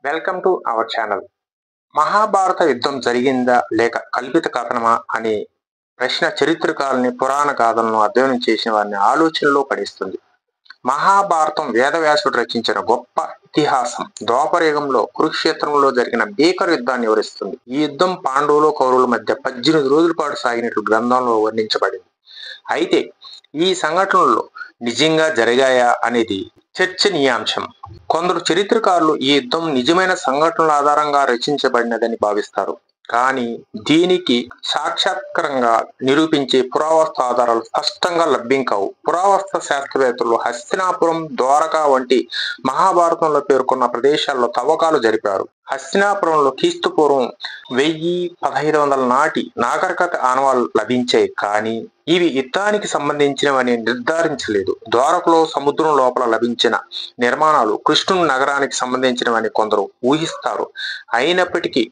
Welcome to our channel. Mahabharata యుద్ధం జరిగిందా లేక కల్పిత కథనమా అనే ప్రశ్న చరిత్రకారుల్ని, పురాణ గాథలను అధ్యయనం చేసిన వారిని ఆలోచనలో పడిస్తుంది. మహాభారతం వేదవ్యాసుడు రచించిన గొప్ప ఇతిహాసం. ద్వాపరయుగంలో కురుక్షేత్రంలో జరిగిన భీకర యుద్ధాన్ని వివరిస్తుంది. ఈ యుద్ధం పాండవులు, కౌరవుల మధ్య 18 రోజుల పాటు సాగినట్లు గ్రంథంలో వర్ణించబడింది. అయితే ఈ సంఘటనలు నిజంగా జరిగాయా అనేది చర్చనీయాంశం. కొందరు చరిత్రకారులు ఈ యుద్ధం నిజమైన సంఘటనల ఆధారంగా రచించబడినదని భావిస్తారు. కానీ దీనికి సాక్షాత్కరంగా నిరూపించే పురావస్తు ఆధారాలు స్పష్టంగా లభ్యం కావు. పురావస్తు శాస్త్రవేత్తలు హస్తినాపురం, ద్వారకా వంటి మహాభారతంలో పేర్కొన్న ప్రదేశాల్లో తవ్వకాలు జరిపారు. హస్తినాపురంలో క్రీస్తు పూర్వం 1000-1500 నాటి నాగరికత ఆనవాళ్లు లభించాయి. కానీ ఇవి యుద్ధానికి సంబంధించినవని నిర్ధారించలేదు. ద్వారకలో సముద్రం లోపల లభించిన నిర్మాణాలు కృష్ణుని నగరానికి సంబంధించినవని కొందరు ఊహిస్తారు. అయినప్పటికీ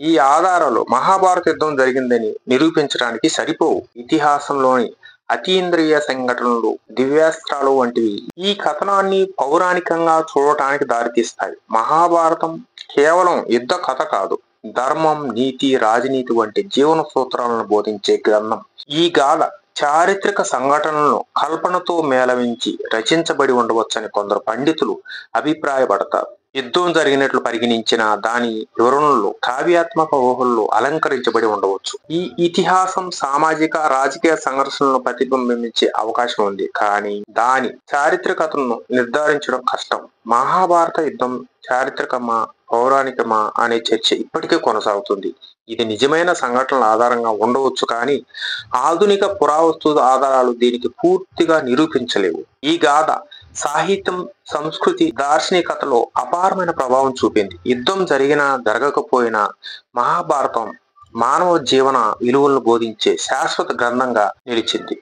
ఈ ఆధారాలు మహాభారత యుద్ధం జరిగిందని నిరూపించడానికి సరిపోవు. ఇతిహాసంలోని అతీంద్రియ సంఘటనలు, దివ్యాస్త్రాలు వంటివి ఈ కథనాన్ని పౌరాణికంగా చూడటానికి దారితీస్తాయి. మహాభారతం కేవలం యుద్ధ కథ కాదు, ధర్మం, నీతి, రాజనీతి వంటి జీవన సూత్రాలను బోధించే గ్రంథం. ఈ గాథ చారిత్రక సంఘటనలను కల్పనతో మేళవించి రచించబడి ఉండవచ్చని కొందరు పండితులు అభిప్రాయపడతారు. యుద్ధం జరిగినట్లు పరిగణించిన దాని వివరణలు కావ్యాత్మక ఊహల్లో అలంకరించబడి ఉండవచ్చు. ఈ ఇతిహాసం సామాజిక, రాజకీయ సంఘర్షణలను ప్రతిబింబించే అవకాశం ఉంది. కానీ దాని చారిత్రకతను నిర్ధారించడం కష్టం. మహాభారత యుద్ధం చారిత్రకమా, పౌరాణికమా అనే చర్చ ఇప్పటికే కొనసాగుతుంది. ఇది నిజమైన సంఘటనల ఆధారంగా ఉండవచ్చు, కానీ ఆధునిక పురావస్తు ఆధారాలు దీనికి పూర్తిగా నిరూపించలేవు. ఈ గాథ సాహిత్యం, సంస్కృతి, దార్శనికతలో అపారమైన ప్రభావం చూపింది. యుద్ధం జరిగినా జరగకపోయినా మహాభారతం మానవ జీవన విలువలను బోధించే శాశ్వత గ్రంథంగా నిలిచింది.